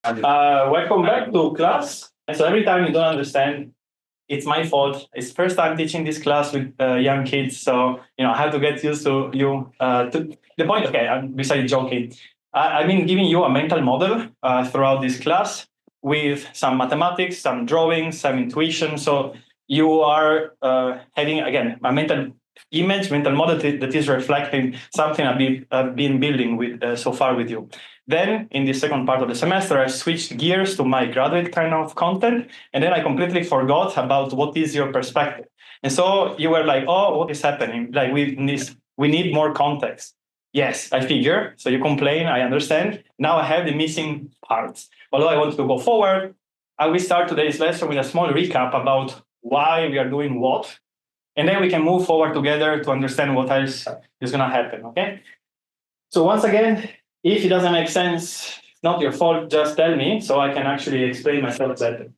Welcome back to class. So every time you don't understand, it's my fault. It's first time teaching this class with young kids, so I have to get used to you. To the point, okay, I'm besides joking. I've been giving you a mental model throughout this class with some mathematics, some drawings, some intuition. So you are having again a mental image, mental model that is reflecting something I've been building with so far with you. Then in the second part of the semester, I switched gears to my graduate kind of content, and then I completely forgot about what is your perspective. And so you were like, oh, what is happening? Like we need more context. Yes, I figure. So you complain, I understand. Now I have the missing parts. Although I want to go forward, I will start today's lesson with a small recap about why we are doing what, and then we can move forward together to understand what else is going to happen, okay? So once again, if it doesn't make sense, it's not your fault, just tell me so I can actually explain myself better.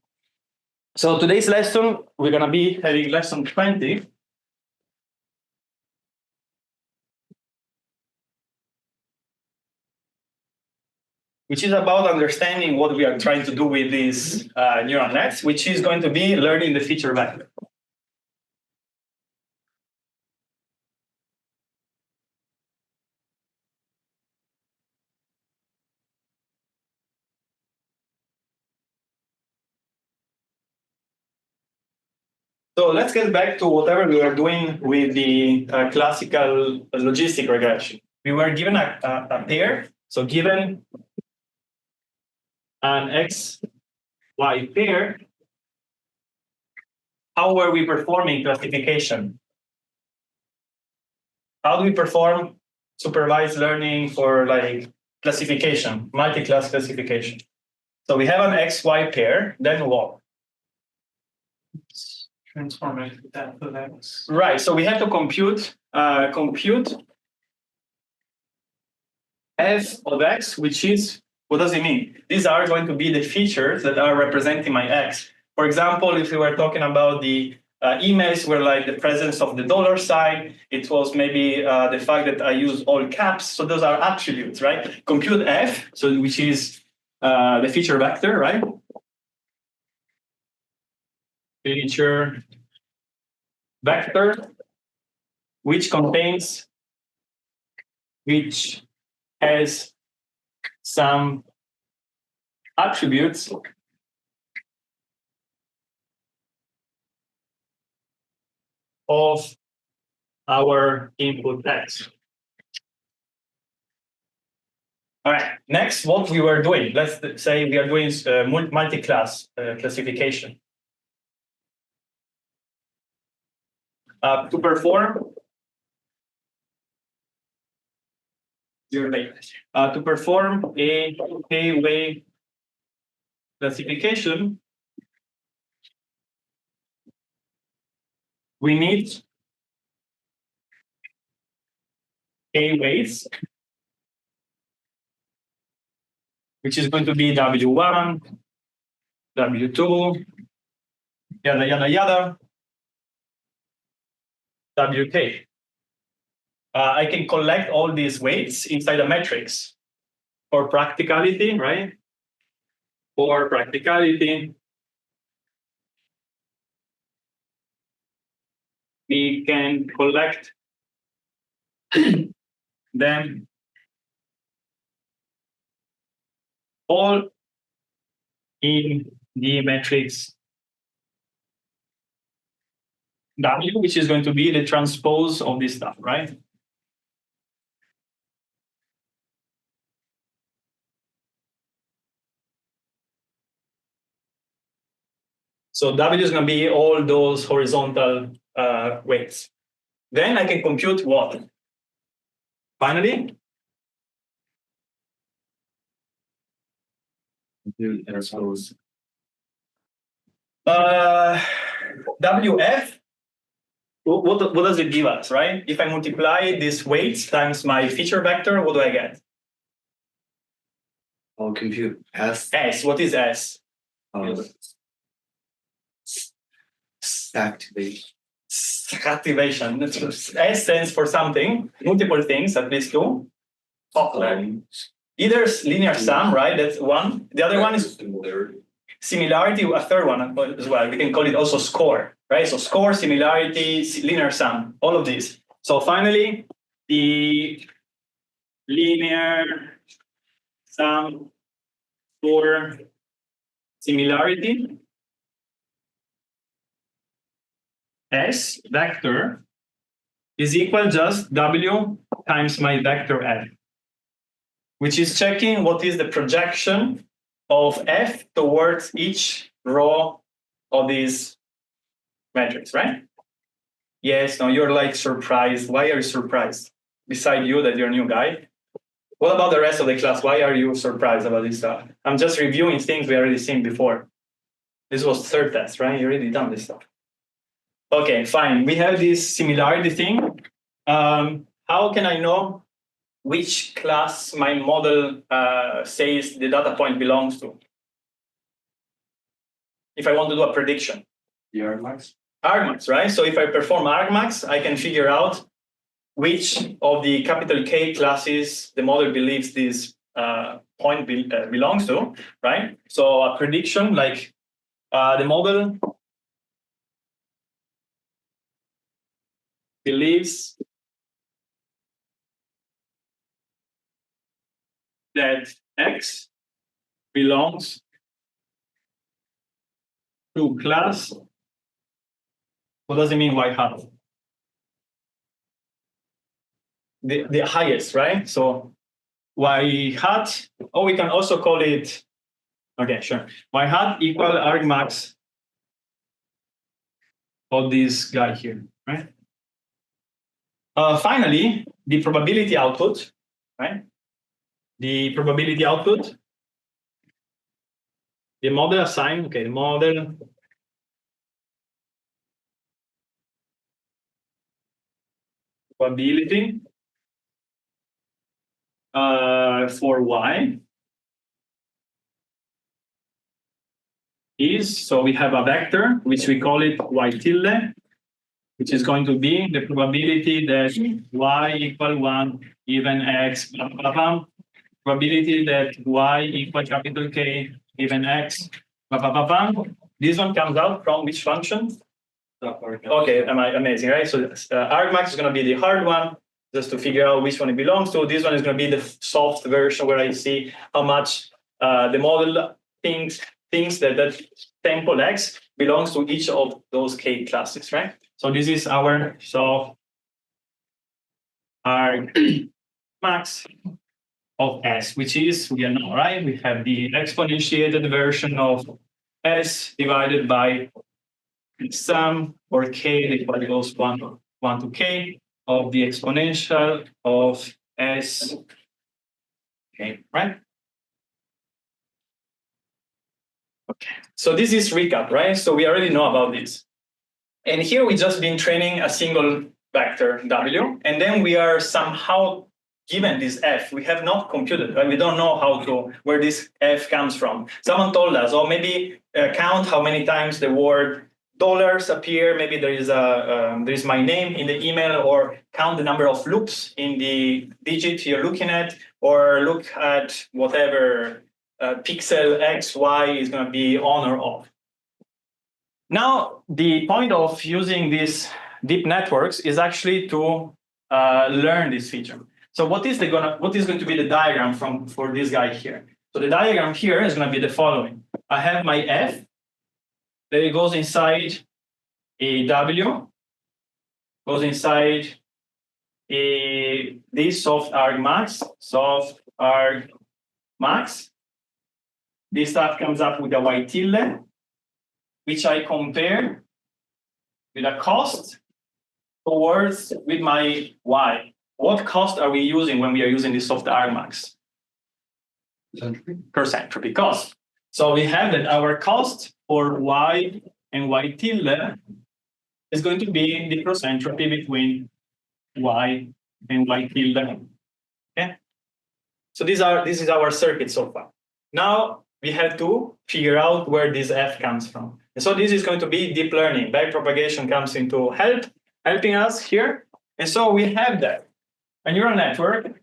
So today's lesson, we're going to be having lesson 20. Which is about understanding what we are trying to do with these neural nets, which is going to be learning the feature vector. So let's get back to whatever we were doing with the classical logistic regression. We were given a pair, so given an x-y pair, how were we performing classification? How do we perform supervised learning for like classification, multi-class classification? So we have an x-y pair, then what? Transform it to x. Right, so we have to compute f of x, which is, what does it mean? These are going to be the features that are representing my x. For example, if we were talking about the emails were like the presence of the dollar sign, it was maybe the fact that I use all caps, so those are attributes, right? Compute f, so which is the feature vector, right? Feature vector, which has some attributes of our input x. All right, next, what we were doing, let's say we are doing multi-class classification. To perform a k-way classification, we need k-ways, which is going to be W1, W2, yada, yada, yada, WK. I can collect all these weights inside a matrix for practicality, right? For practicality, we can collect them all in the matrix W, which is going to be the transpose of this stuff, right? So W is going to be all those horizontal weights. Then I can compute what? Finally? Transpose. WF, what does it give us, right? If I multiply this weight times my feature vector, what do I get? I'll compute S. S, what is S? Activation. Activation. S stands for something, multiple things, at least two. Either linear sum, right? That's one. The other one is similarity, a third one as well. We can call it also score, right? So score, similarity, linear sum, all of these. So finally, the linear sum for similarity S vector is equal just W times my vector F, which is checking what is the projection of F towards each row of these metrics, right? Yes, no, you're like surprised. Why are you surprised? Beside you that you're a new guy. What about the rest of the class? Why are you surprised about this stuff? I'm just reviewing things we already seen before. This was third test, right? You already done this stuff. Okay, fine. We have this similarity thing. How can I know which class my model says the data point belongs to? If I want to do a prediction. The argmax. Argmax, right? So if I perform argmax, I can figure out which of the capital K classes the model believes this point belongs to, right? So a prediction like the model believes that X belongs to class. What does it mean y hat? The highest, right? So y hat, or we can also call it, okay, sure. Y hat equal argmax of this guy here, right? Finally, the probability output, right? The probability output, the model assigned, okay, the model probability for y is, so we have a vector, which we call it y tilde, which is going to be the probability that y equal 1 even x, blah, blah, blah, probability that y equal capital K even x, blah, blah, blah, blah. This one comes out from which function? Okay, amazing, right? So argmax is going to be the hard one, just to figure out which one it belongs to. This one is going to be the soft version where I see how much the model thinks that temple X belongs to each of those K classes, right? So this is our argmax of S, which is, we know, right? We have the exponentiated version of S divided by sum or K equals 1 to K of the exponential of S, okay, right? Okay, so this is recap, right? So we already know about this. And here we just been training a single vector W, and then we are somehow given this F. We have not computed, right? We don't know where this F comes from. Someone told us, or maybe count how many times the word dollars appear. Maybe there is my name in the email, or count the number of loops in the digit you're looking at, or look at whatever pixel X, Y is going to be on or off. Now, the point of using these deep networks is actually to learn this feature. So what is going to be the diagram for this guy here? So the diagram here is going to be the following. I have my F, then it goes inside a W, goes inside this soft argmax. This stuff comes up with a y tilde, which I compare with a cost with my y. What cost are we using when we are using this soft argmax? Cross entropy cost. So we have that our cost for y and y tilde is going to be the cross entropy between y and y tilde. Okay. So this is our circuit so far. Now we have to figure out where this F comes from. And so this is going to be deep learning. Backpropagation comes into helping us here. And so we have that. A neural network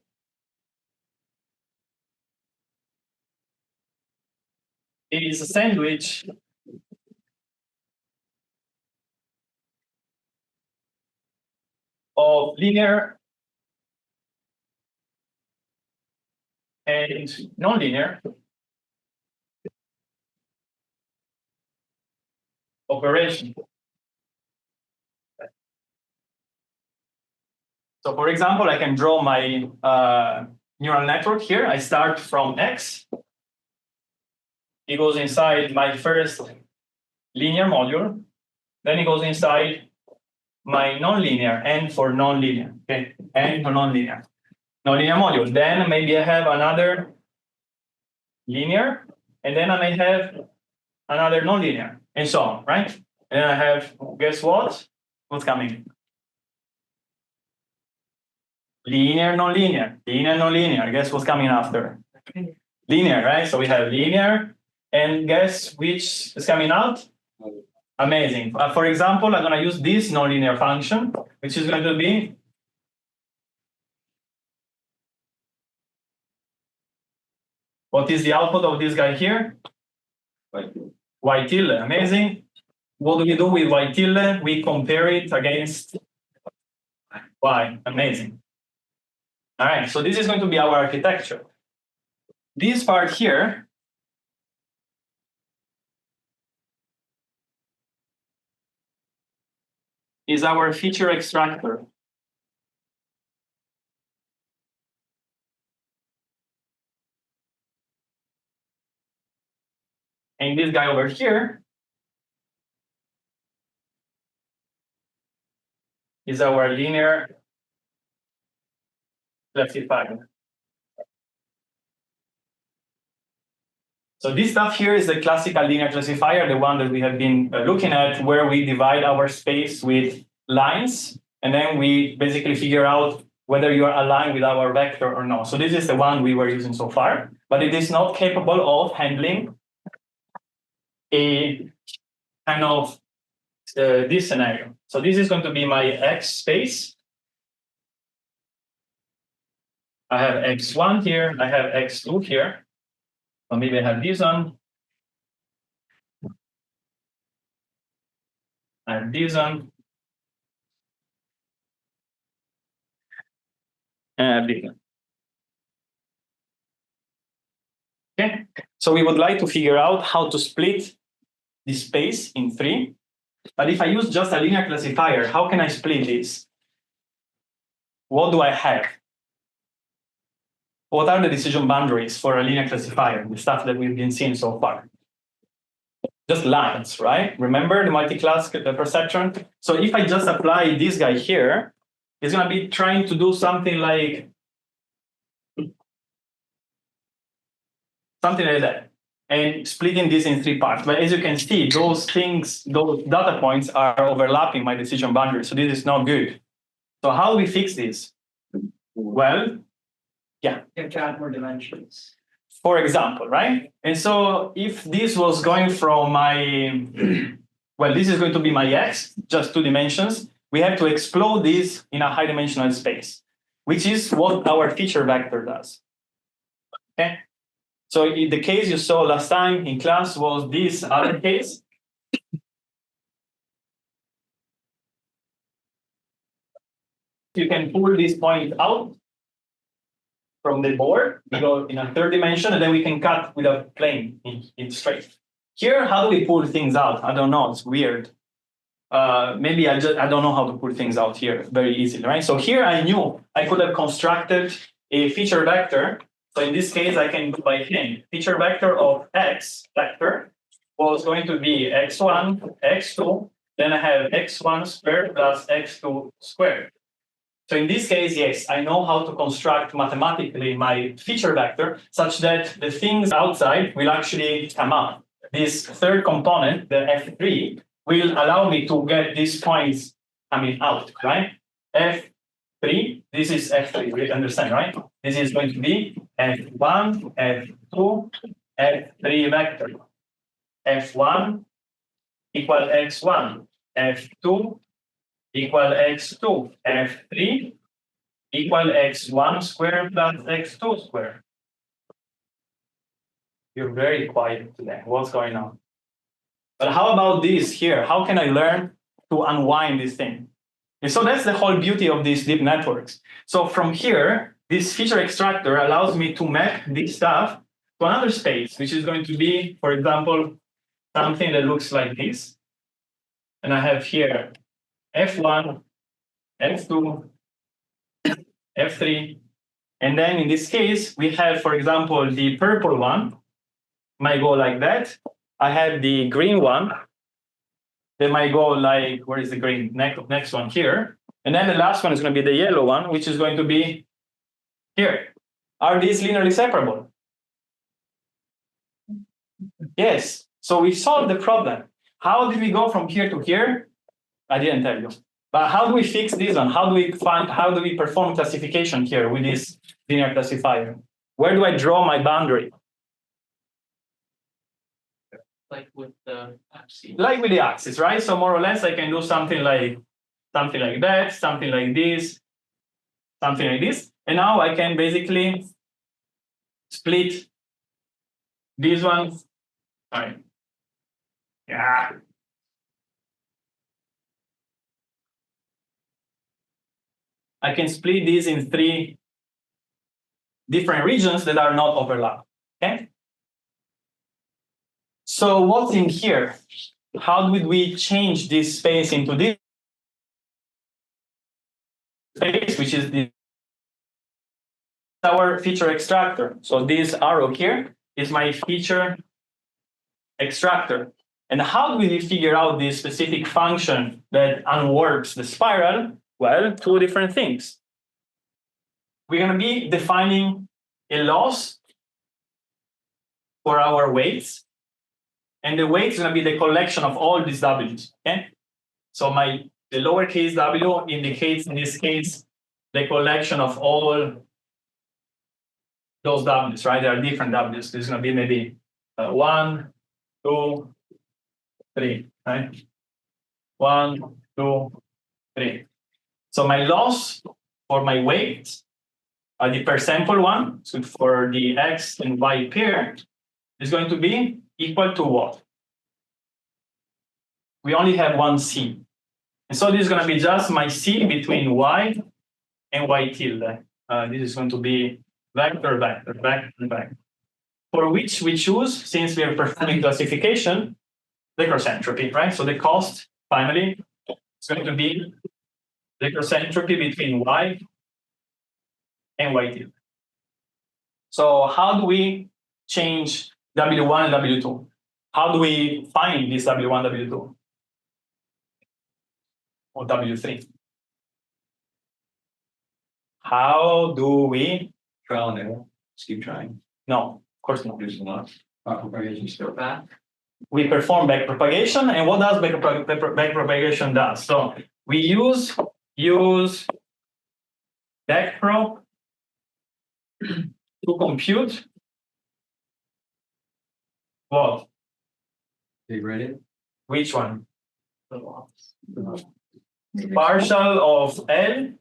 is a sandwich of linear and nonlinear operation. So for example, I can draw my neural network here. I start from X. It goes inside my first linear module. Then it goes inside my nonlinear, N for nonlinear, okay? N for nonlinear module. Then maybe I have another linear, and then I may have another nonlinear, and so on, right? And then I have, guess what? What's coming? Linear, nonlinear, linear, nonlinear. Guess what's coming after? Linear, right? So we have linear, and guess which is coming out? Amazing. For example, I'm going to use this nonlinear function, which is going to be what is the output of this guy here? Y tilde. Amazing. What do we do with Y tilde? We compare it against Y. Amazing. All right, so this is going to be our architecture. This part here is our feature extractor. And this guy over here is our linear classifier. So this stuff here is the classical linear classifier, the one that we have been looking at, where we divide our space with lines, and then we basically figure out whether you are aligned with our vector or not. So this is the one we were using so far, but it is not capable of handling a kind of this scenario. So this is going to be my X space. I have X1 here, I have X2 here. So maybe I have this one. I have this one. And I have this one. Okay, so we would like to figure out how to split this space in three. But if I use just a linear classifier, how can I split this? What do I have? What are the decision boundaries for a linear classifier, the stuff that we've been seeing so far? Just lines, right? Remember the multiclass perceptron? So if I just apply this guy here, it's going to be trying to do something like that, and splitting this in three parts. But as you can see, those things, those data points are overlapping my decision boundary. So this is not good. So how do we fix this? Well, yeah. You have to add more dimensions. For example, right? And so if this was going from my, well, this is going to be my X, just 2 dimensions, we have to explode this in a high dimensional space, which is what our feature vector does. Okay? So in the case you saw last time in class was this other case. You can pull this point out from the board, we go in a 3rd dimension, and then we can cut with a plane in straight. Here, how do we pull things out? I don't know, it's weird. Maybe I don't know how to pull things out here very easily, right? So here I knew I could have constructed a feature vector. So in this case, I can do by hand. Feature vector of X vector was going to be X1, X2, then I have X1 squared plus X2 squared. So in this case, yes, I know how to construct mathematically my feature vector such that the things outside will actually come up. This 3rd component, the F3, will allow me to get these points coming out, right? F3, this is F3, we understand, right? This is going to be F1, F2, F3 vector. F1 equal X1, F2 equal X2, F3 equal X1 squared plus X2 squared. You're very quiet today. What's going on? But how about this here? How can I learn to unwind this thing? And so that's the whole beauty of these deep networks. So from here, this feature extractor allows me to map this stuff to another space, which is going to be, for example, something that looks like this. And I have here F1, F2, F3. And then in this case, we have, for example, the purple one might go like that. I have the green one that might go like, where is the green? Next one here. And then the last one is going to be the yellow one, which is going to be here. Are these linearly separable? Yes. So we solved the problem. How did we go from here to here? I didn't tell you. But how do we fix this one? How do we perform classification here with this linear classifier? Where do I draw my boundary? Like with the axis. Like with the axis, right? So more or less I can do something like that, something like this, something like this. And now I can basically split these ones. All right. Yeah. I can split these in 3 different regions that are not overlapped. Okay. So what's in here? How would we change this space into this space, which is our feature extractor? So this arrow here is my feature extractor. And how do we figure out this specific function that unwarps the spiral? Well, 2 different things. We're going to be defining a loss for our weights. And the weight is going to be the collection of all these W's. Okay? So the lowercase w indicates, in this case, the collection of all those W's, right? There are different W's. There's going to be maybe 1, 2, 3, right? 1, 2, 3. So my loss for my weight, the per sample one, so for the X and Y pair, is going to be equal to what? We only have one C. And so this is going to be just my C between Y and Y tilde. This is going to be vector, vector, vector, vector. For which we choose, since we are performing classification, the cross entropy, right? So the cost, finally, is going to be the cross entropy between Y and Y tilde. So how do we change W1 and W2? How do we find this W1, W2? Or W3? How do we? Trial and error. Just keep trying. No, of course not. There's a lot. Propagation still back. We perform backpropagation, and what does backpropagation does? So we use backprop to compute what? Big ready? Which one? The loss. Partial of L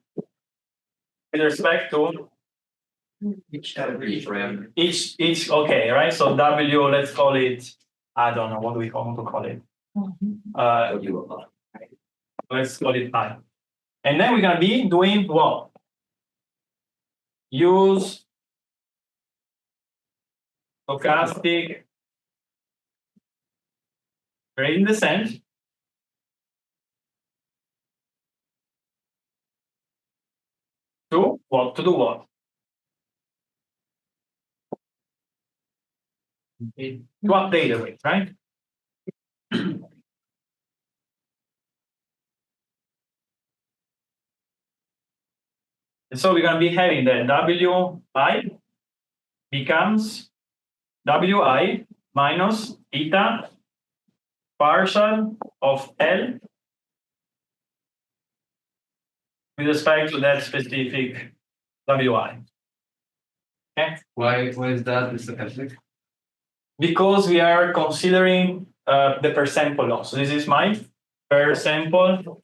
with respect to Each parameter. each okay, right? So W, let's call it, I don't know, what do we want to call it? Let's call it I. And then we're gonna be doing what? Use stochastic gradient descent to what? To do what? To update the weight, right? And so we're going to be having that Wi becomes Wi minus eta partial of L with respect to that specific Wi. Okay? Why is that the stochastic? Because we are considering the per sample loss. So this is my per sample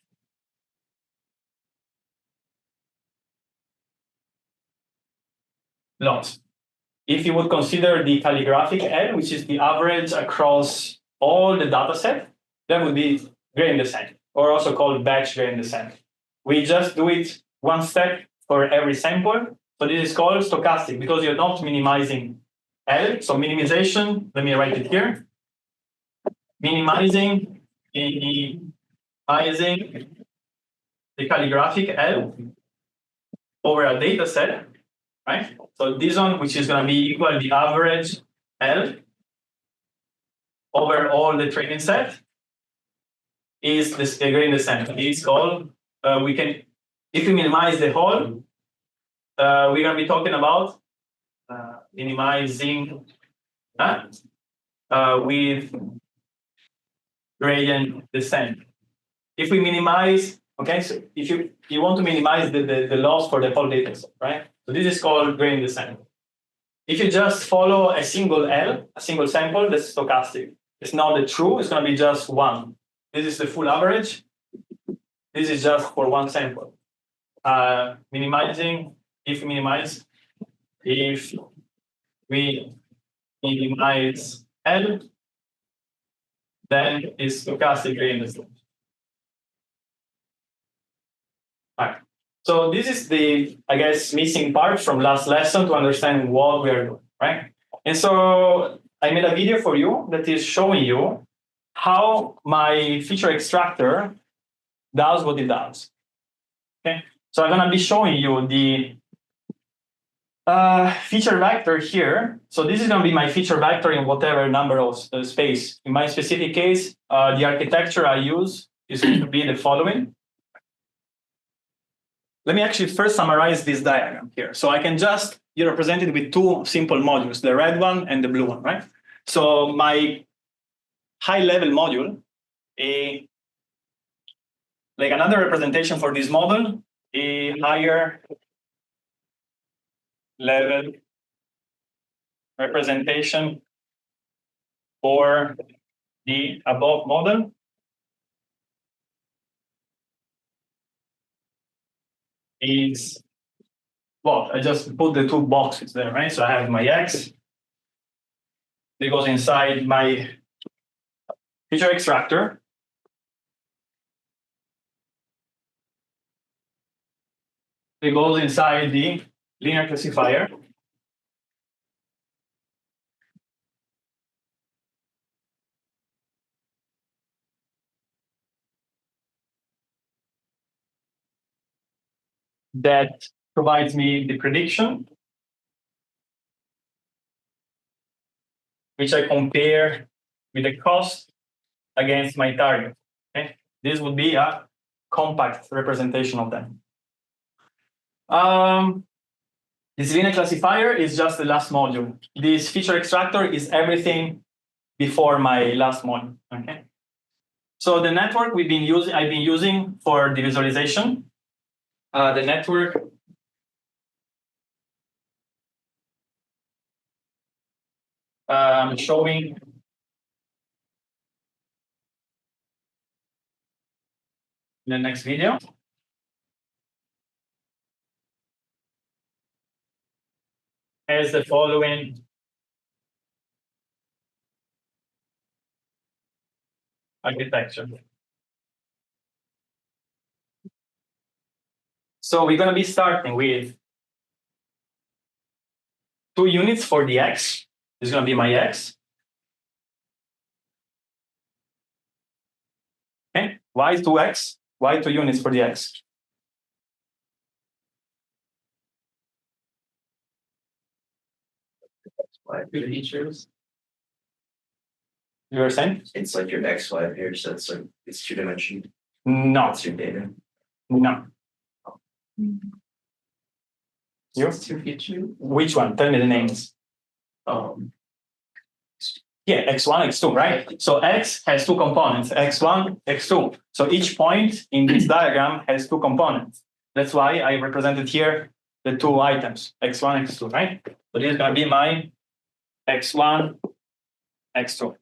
loss. if you would consider the calligraphic L, which is the average across all the data set, that would be gradient descent, or also called batch gradient descent. We just do it one step for every sample. So this is called stochastic because you're not minimizing L. So minimization, let me write it here. Minimizing the calligraphic L over a data set, right? So this one, which is going to be equal to the average L over all the training set, is this gradient descent. It's called, we can, if we minimize the whole, we're going to be talking about minimizing with gradient descent. If we minimize, okay, so if you want to minimize the loss for the whole data set, right? So this is called gradient descent. If you just follow a single L, a single sample, that's stochastic. It's not the true, it's going to be just one. This is the full average. This is just for one sample. Minimizing, if we minimize L, then it's stochastic gradient descent. All right. So this is the, I guess, missing part from last lesson to understand what we are doing, right? And so I made a video for you that is showing you how my feature extractor does what it does. Okay, so I'm going to be showing you the feature vector here. So this is going to be my feature vector in whatever number of space. In my specific case, the architecture I use is going to be the following. Let me actually first summarize this diagram here. So I can just represent it with two simple modules, the red one and the blue one, right? So my high-level module, like another representation for this model, a higher level representation for the above model is, well, I just put the two boxes there, right? So I have my X that goes inside my feature extractor. It goes inside the linear classifier. That provides me the prediction, which I compare with the cost against my target. Okay? This would be a compact representation of them. This linear classifier is just the last module. This feature extractor is everything before my last module. Okay. So the network I've been using for the visualization. The network I'm showing in the next video. Has the following architecture. So we're going to be starting with 2 units for the X. This is going to be my X. Okay. Why 2X? Why 2 units for the X? Why features? You were saying? It's like your XY here, so it's like it's 2-dimensional. No. That's your data. No. You? 2 features. Which one? Tell me the names. Yeah, x1, x2, right? So x has 2 components, x1, x2. So each point in this diagram has 2 components. That's why I represented here the 2 items, x1, x2, right? So this is going to be my x1, x2.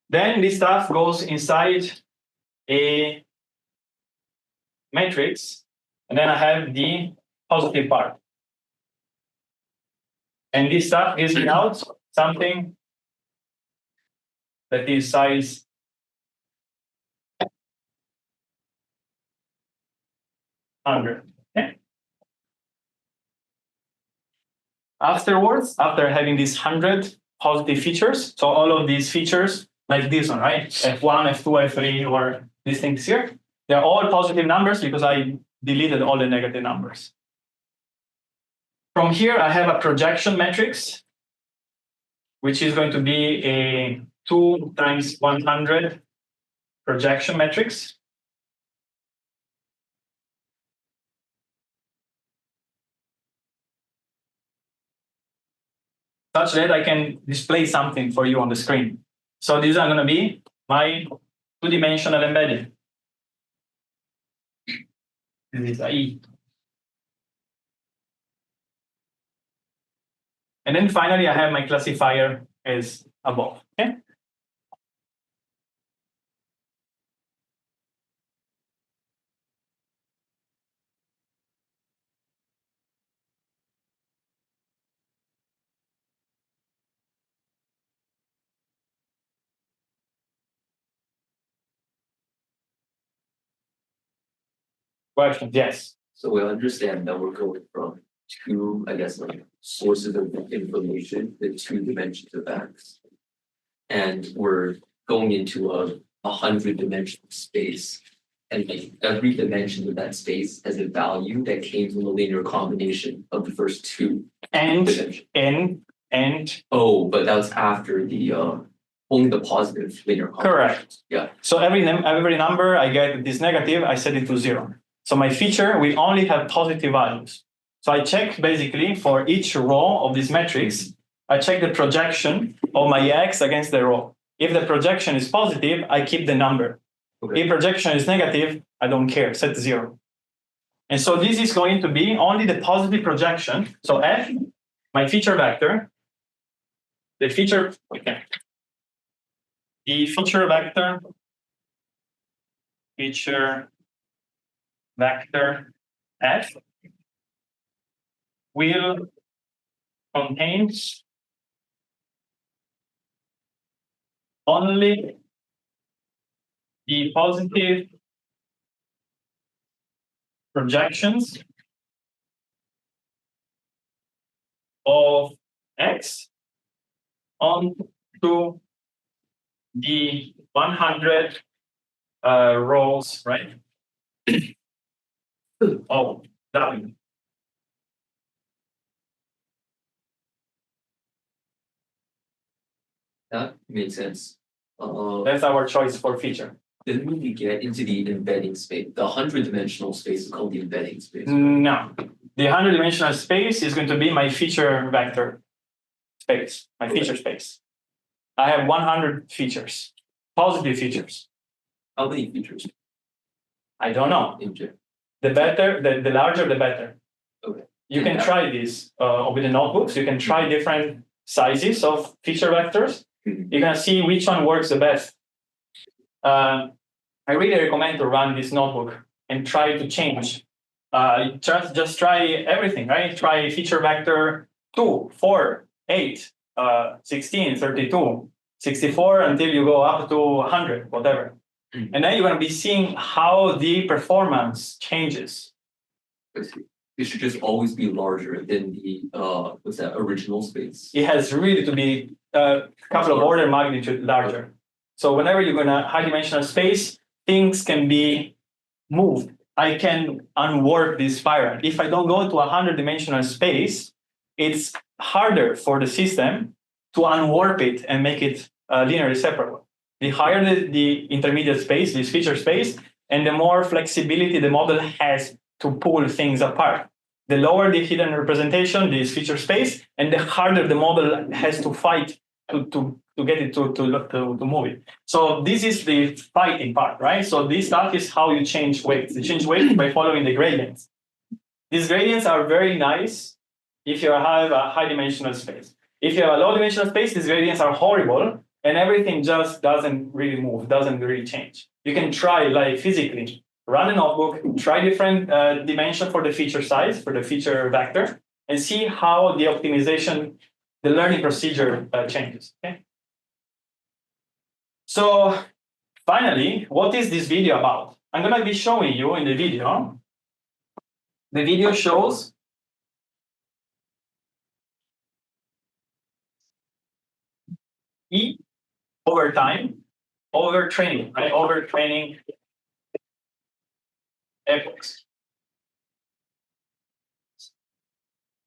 Then this stuff goes inside a matrix, and then I have the positive part. And this stuff gives me out something that is size 100. Okay. Afterwards, after having these 100 positive features, so all of these features, like this one, right? F1, F2, F3, or these things here, they're all positive numbers because I deleted all the negative numbers. From here, I have a projection matrix, which is going to be a 2 times 100 projection matrix. Such that I can display something for you on the screen. So these are going to be my two-dimensional embedding. This is E. And then finally, I have my classifier as above. Okay. Questions? Yes. So we understand that we're going from two, I guess, like sources of information, the two dimensions of X. And we're going into a 100-dimensional space. And like every dimension of that space has a value that came from a linear combination of the first two dimensions. And Oh, but that was after the only the positive linear combination. Correct. Yeah. So every number I get this negative, I set it to 0. So my feature will only have positive values. So I check basically for each row of this matrix, I check the projection of my X against the row. If the projection is positive, I keep the number. Okay. If projection is negative, I don't care, set 0. And so this is going to be only the positive projection. So F, my feature vector, the feature vector, feature vector F will contain only the positive projections of X onto the 100 rows, right? Oh, W. That makes sense. That's our choice for feature. Then when we get into the embedding space, the 100-dimensional space is called the embedding space. No, the 100-dimensional space is going to be my feature vector space, my feature space. I have 100 features, positive features. How many features? I don't know. The better, the larger, the better. Okay. You can try this with the notebooks. You can try different sizes of feature vectors. You can see which one works the best. I really recommend to run this notebook and try to change. Just try everything, right? Try feature vector 2, 4, 8, 16, 32, 64 until you go up to 100, whatever. And then you're going to be seeing how the performance changes. It should just always be larger than the what's that, original space. It has really to be a couple of order magnitude larger. So whenever you're going to high-dimensional space, things can be moved. I can unwarp this spiral. If I don't go to a 100-dimensional space, it's harder for the system to unwarp it and make it linearly separable. The higher the intermediate space, this feature space, and the more flexibility the model has to pull things apart. The lower the hidden representation, this feature space, and the harder the model has to fight to get it to move it. So this is the fighting part, right? So this stuff is how you change weights. You change weight by following the gradients. These gradients are very nice if you have a high-dimensional space. If you have a low-dimensional space, these gradients are horrible, and everything just doesn't really move, doesn't really change. You can try, like physically, run a notebook, try different dimension for the feature size, for the feature vector, and see how the optimization, the learning procedure changes. Okay. So finally, what is this video about? I'm going to be showing you in the video. The video shows E over time, over training, right? Over training epochs.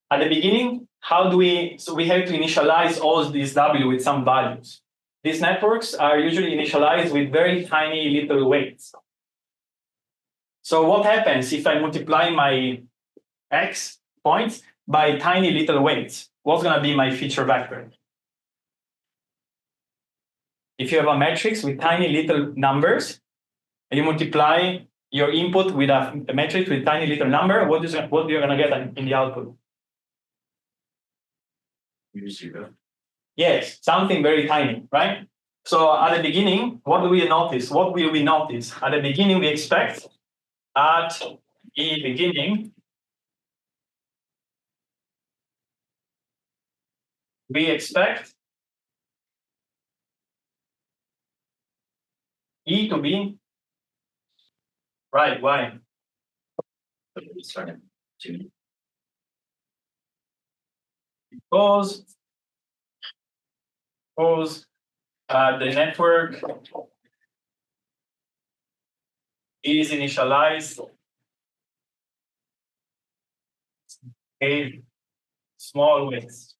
At the beginning, how do we, so we have to initialize all these W with some values. These networks are usually initialized with very tiny little weights. So what happens if I multiply my X points by tiny little weights? What's going to be my feature vector? If you have a matrix with tiny little numbers, and you multiply your input with a matrix with tiny little number, what you're going to get in the output? Zero. Yes, something very tiny, right? So at the beginning, what do we notice? What will we notice? At the beginning, we expect at the beginning, we expect E to be right. Why? Because the network is initialized a small weights.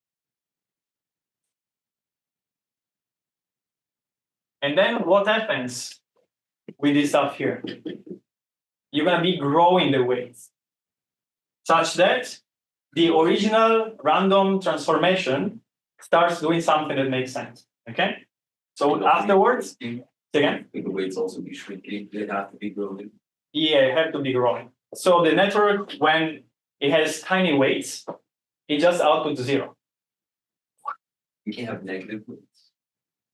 And then what happens with this stuff here? You're going to be growing the weights such that the original random transformation starts doing something that makes sense. Okay? So afterwards, again, The weights also be shrinking, they have to be growing. yeah, it have to be growing. So the network, when it has tiny weights, it just outputs 0. You can't have negative weights.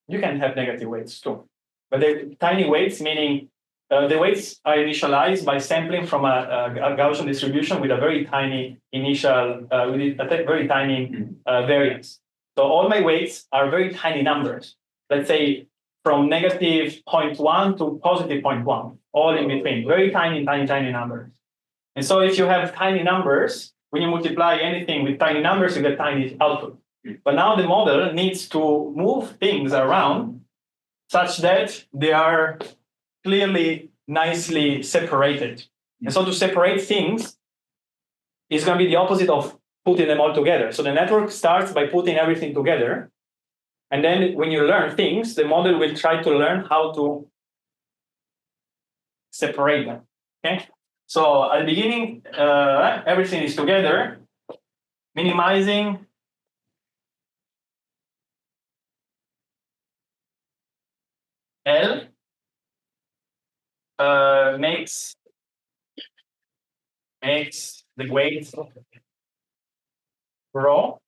You can have negative weights too. But the tiny weights, meaning the weights are initialized by sampling from a Gaussian distribution with a very tiny initial, with a very tiny variance. So all my weights are very tiny numbers. Let's say from negative 0.1 to positive 0.1, all in between, very tiny, tiny, tiny numbers. And so if you have tiny numbers, when you multiply anything with tiny numbers, you get tiny output. But now the model needs to move things around such that they are clearly, nicely separated. And so to separate things is going to be the opposite of putting them all together. So the network starts by putting everything together. And then when you learn things, the model will try to learn how to separate them. Okay? So at the beginning, everything is together, minimizing L makes the weight grow.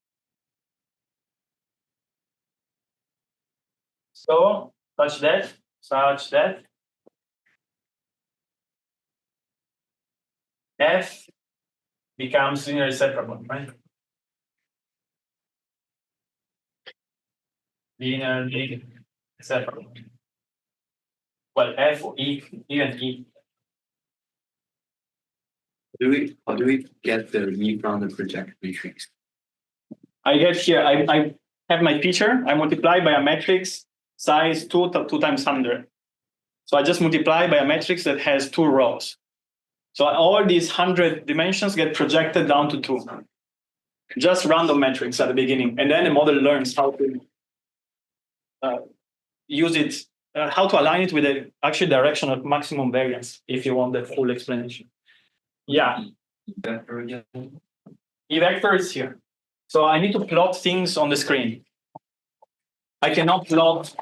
So such that F becomes linearly separable, right? Linearly separable. Well, F or E, even E. How do we get the E from the project matrix? I get here, I have my feature, I multiply by a matrix size 2 times 100. So I just multiply by a matrix that has 2 rows. So all these 100 dimensions get projected down to 2. Just random metrics at the beginning. And then the model learns how to use it, how to align it with the actual direction of maximum variance, if you want the full explanation. Yeah. Vector again. E vector is here. So I need to plot things on the screen. I cannot plot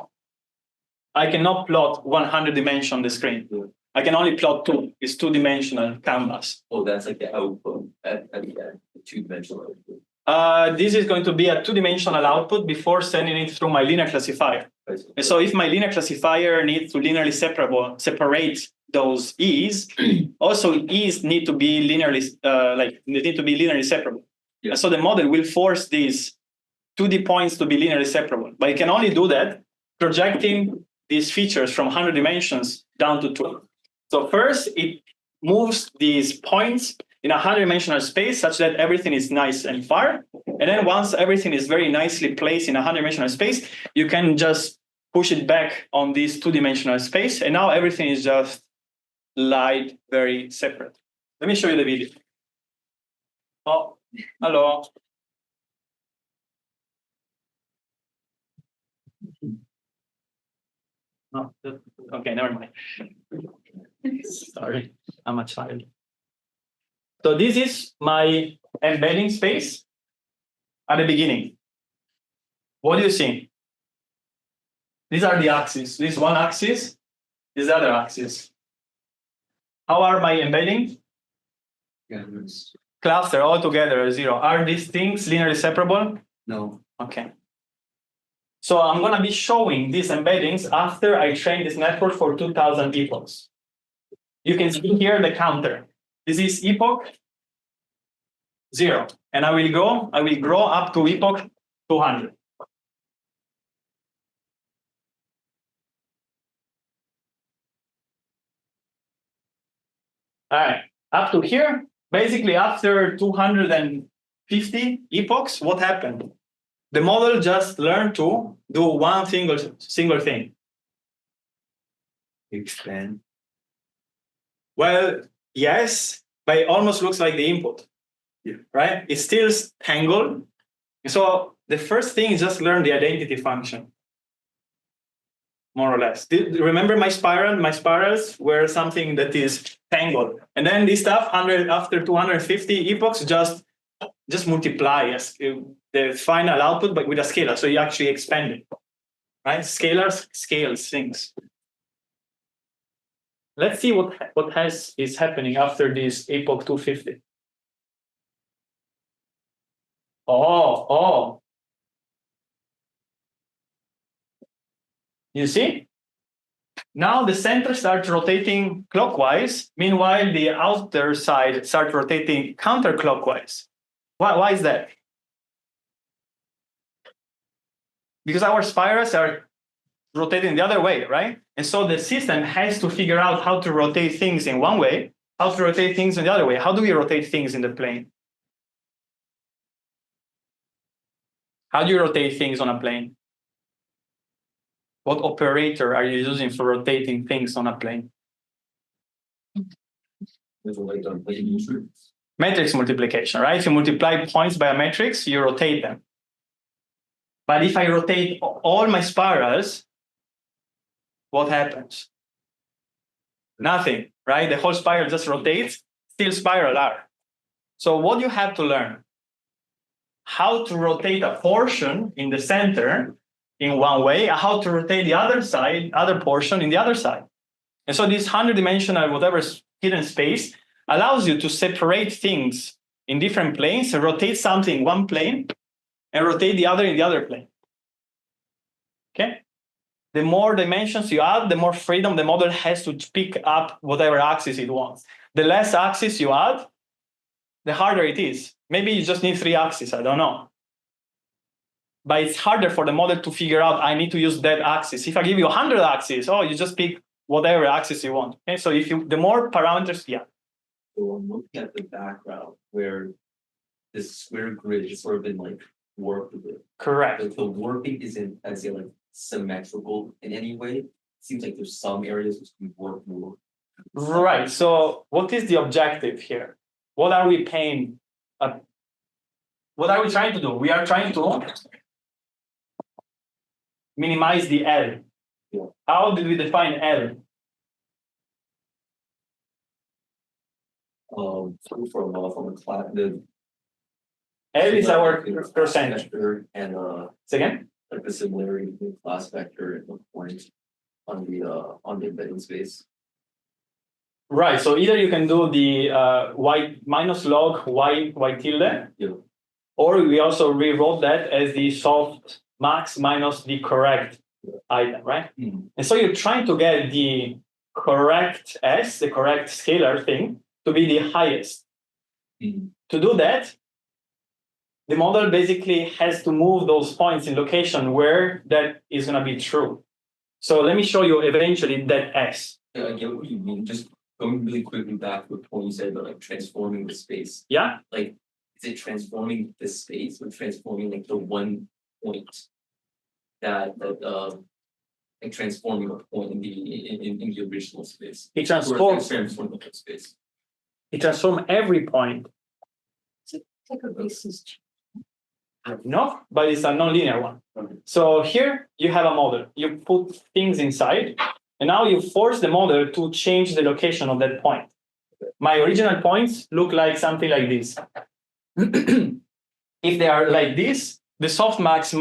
100 dimension on the screen. I can only plot 2. It's 2-dimensional canvas. Oh, that's like the output at the end, the 2-dimensional output. This is going to be a 2-dimensional output before sending it through my linear classifier. And so if my linear classifier needs to linearly separate those E's, also E's need to be linearly separable. Yeah. So the model will force these 2D points to be linearly separable. But it can only do that projecting these features from 100 dimensions down to 2. So first, it moves these points in a 100-dimensional space such that everything is nice and far. And then once everything is very nicely placed in a 100-dimensional space, you can just push it back on this 2-dimensional space. And now everything is just light, very separate. Let me show you the video. Oh, hello. No, okay, never mind. Sorry, I'm a child. So this is my embedding space at the beginning. What do you see? These are the axes. This is one axis, this is the other axis. How are my embedding? Yeah. Cluster all together, 0. Are these things linearly separable? No. Okay. So I'm going to be showing these embeddings after I train this network for 2,000 epochs. You can see here the counter. This is epoch 0. And I will grow up to epoch 200. All right, up to here, basically after 250 epochs, what happened? The model just learned to do one single thing. Expand. Well, yes, but it almost looks like the input, right? It's still tangled. So the first thing is just learn the identity function, more or less. Remember my spiral? My spirals were something that is tangled. And then this stuff, after 250 epochs, just multiply the final output, but with a scalar. So you actually expand it, right? Scalars scales things. Let's see what is happening after this epoch 250. Oh. You see? Now the center starts rotating clockwise. Meanwhile, the outer side starts rotating counterclockwise. Why is that? Because our spirals are rotating the other way, right? And so the system has to figure out how to rotate things in one way, how to rotate things in the other way. How do we rotate things in the plane? How do you rotate things on a plane? What operator are you using for rotating things on a plane? Matrix multiplication, right? If you multiply points by a matrix, you rotate them. But if I rotate all my spirals, what happens? Nothing, right? The whole spiral just rotates, still spiral R. So what you have to learn? How to rotate a portion in the center in one way, and how to rotate the other portion in the other side. And so this 100-dimensional whatever hidden space allows you to separate things in different planes and rotate something in one plane and rotate the other in the other plane. Okay? The more dimensions you add, the more freedom the model has to pick up whatever axis it wants. The less axis you add, the harder it is. Maybe you just need 3 axes, I don't know. But it's harder for the model to figure out, I need to use that axis. If I give you 100 axes, you just pick whatever axis you want. Okay, so the more parameters, yeah. So I'm looking at the background where this square grid has sort of been like warped a bit. Correct. But the warping isn't, I'd say, like symmetrical in any way. It seems like there's some areas which can warp more. Right. So what is the objective here? What are we paying? What are we trying to do? We are trying to minimize the L. Yeah. How did we define L? From the class, the L is our percent. vector and Say again? like the similarity between class vector and the point on the embedding space. Right. So either you can do the y minus log y tilde, Yeah. or we also rewrote that as the soft max minus the correct item, right? Mm-hmm. And so you're trying to get the correct S, the correct scalar thing, to be the highest. Mm-hmm. To do that, the model basically has to move those points in location where that is going to be true. So let me show you eventually that X. Yeah, I get what you mean. Just going really quickly back to the point you said about like transforming the space. Yeah. Like, is it transforming the space or transforming like the one point that like transforming a point in the original space? It Or transforms. transforming the space. It transforms every point. Take a basis. No, but it's a non-linear one. So here you have a model. You put things inside, and now you force the model to change the location of that point. My original points look like something like this. If they are like this, the softmax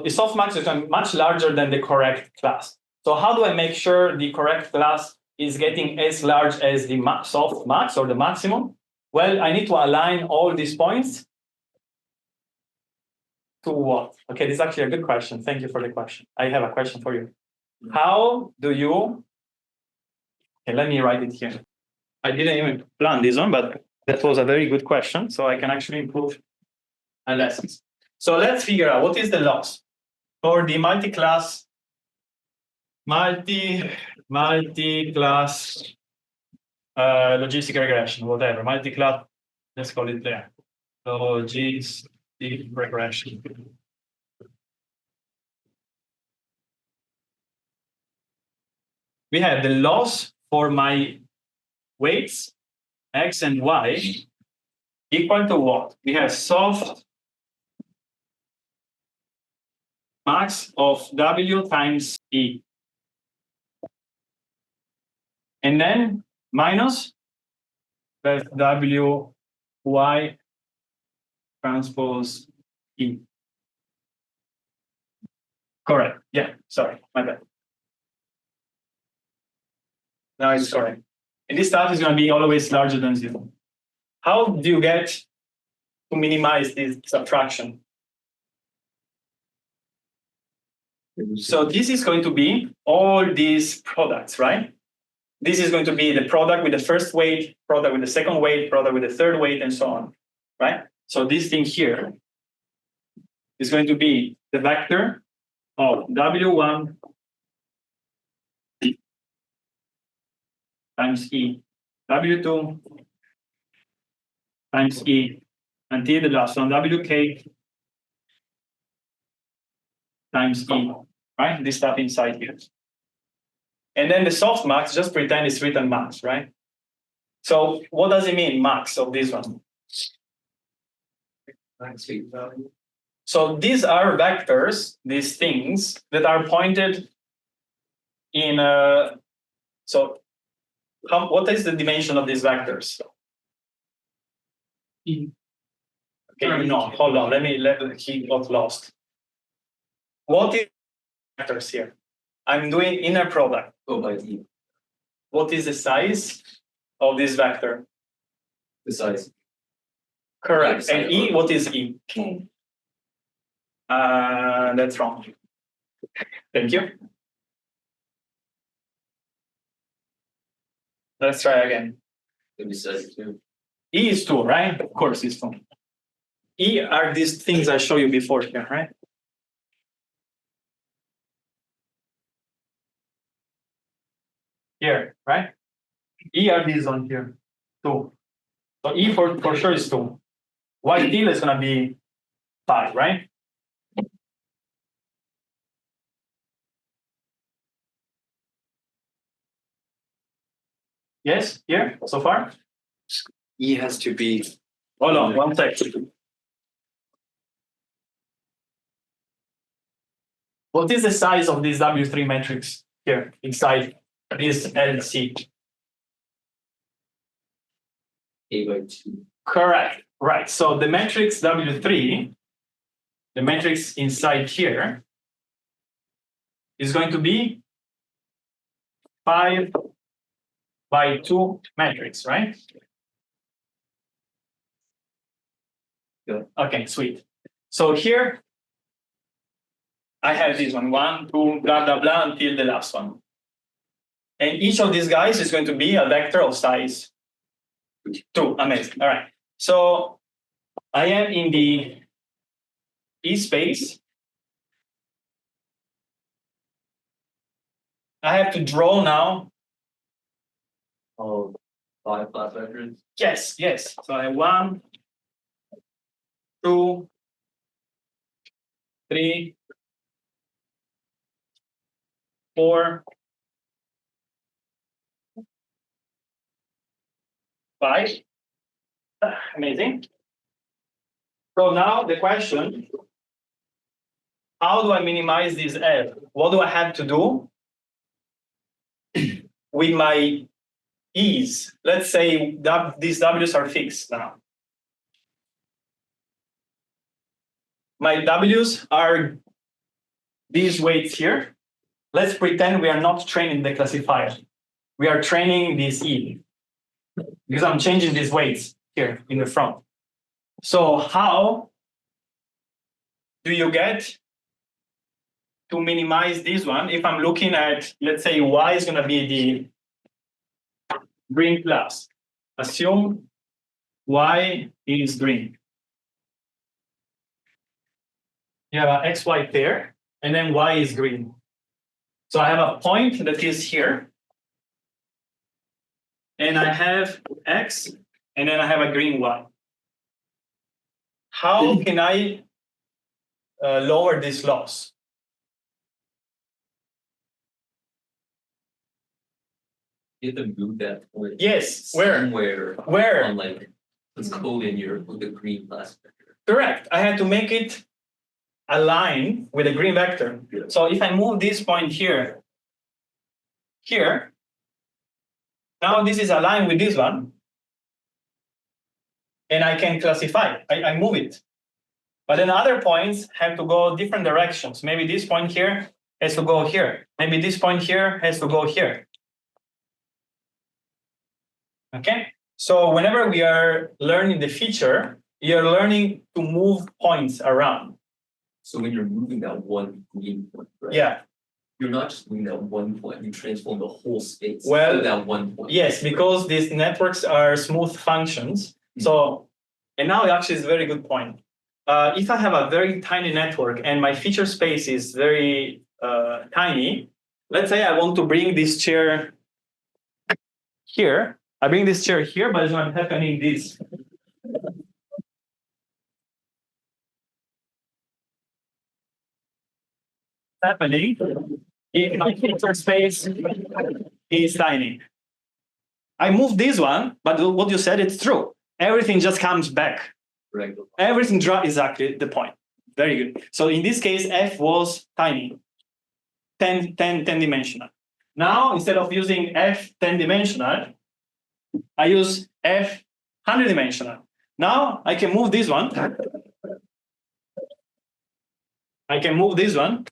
is much larger than the correct class. So how do I make sure the correct class is getting as large as the softmax or the maximum? Well, I need to align all these points to what? Okay, this is actually a good question. Thank you for the question. I have a question for you. How do you, okay, let me write it here. I didn't even plan this one, but that was a very good question. So I can actually improve my lessons. So let's figure out what is the loss for the multi-class logistic regression, whatever, multi-class, let's call it there. Logistic regression. We have the loss for my weights, X and Y, equal to what? We have soft max of W times E. And then minus that's W Y transpose E. Correct. Yeah, sorry, my bad. Now it's correct. And this stuff is going to be always larger than 0. How do you get to minimize this subtraction? So this is going to be all these products, right? This is going to be the product with the first weight, product with the second weight, product with the third weight, and so on, right? So this thing here is going to be the vector of W1 times E, W2 times E, until the last one, WK times E, right? This stuff inside here. And then the soft max, just pretend it's written max, right? So what does it mean, max of this one? So these are vectors, these things that are pointed in so what is the dimension of these vectors? Okay, no, hold on, he got lost. What is vectors here? I'm doing inner product. Go by E. What is the size of this vector? The size. Correct. Yeah, And E, what is E? Okay. That's wrong. Thank you. Let's try again. Maybe size 2. E is 2, right? Of course it's 2. E are these things I showed you before here, right? Here, right? E are these on here, 2. So E for sure is 2. Y tilde is going to be 5, right? Yes, here, so far? E has to be. Hold on, one second. What is the size of this W3 matrix here inside this LC? A by 2. Correct, right. So the matrix W3, the matrix inside here, is going to be 5 by 2 matrix, right? Yeah. Okay, sweet. So here, I have this one, 1, 2, blah, blah, blah, until the last one. And each of these guys is going to be a vector of size 2. Amazing. All right. So I am in the E space. I have to draw now. Oh, 5 class vectors. Yes, yes. So I have 1, 2, 3, 4, 5. Amazing. So now the question, how do I minimize this F? What do I have to do with my E's? Let's say these W's are fixed now. My W's are these weights here. Let's pretend we are not training the classifier. We are training this E because I'm changing these weights here in the front. So how do you get to minimize this one if I'm looking at, let's say, Y is going to be the green class. Assume Y is green. You have an XY pair, and then Y is green. So I have a point that is here, and I have X, and then I have a green Y. How can I lower this loss? You have to move that point. Yes, where? Somewhere Where? on like, let's code in your with the green class vector. Correct. I had to make it align with a green vector. Yeah. So if I move this point here, now this is aligned with this one, and I can classify. I move it. But then other points have to go different directions. Maybe this point here has to go here. Maybe this point here has to go here. Okay? So whenever we are learning the feature, you're learning to move points around. So when you're moving that one green point, right? Yeah. You're not just moving that one point, you transform the whole space Well, to that one point. Yes, because these networks are smooth functions. So, and now actually is a very good point. If I have a very tiny network and my feature space is very tiny, let's say I want to bring this chair here. I bring this chair here, but it's not happening this. Happening if my feature space is tiny. I move this one, but what you said, it's true. Everything just comes back. Right. Everything drops exactly the point. Very good. So in this case, F was tiny, 10 dimensional. Now, instead of using F 10 dimensional, I use F 100 dimensional. Now I can move this one. I can move this one.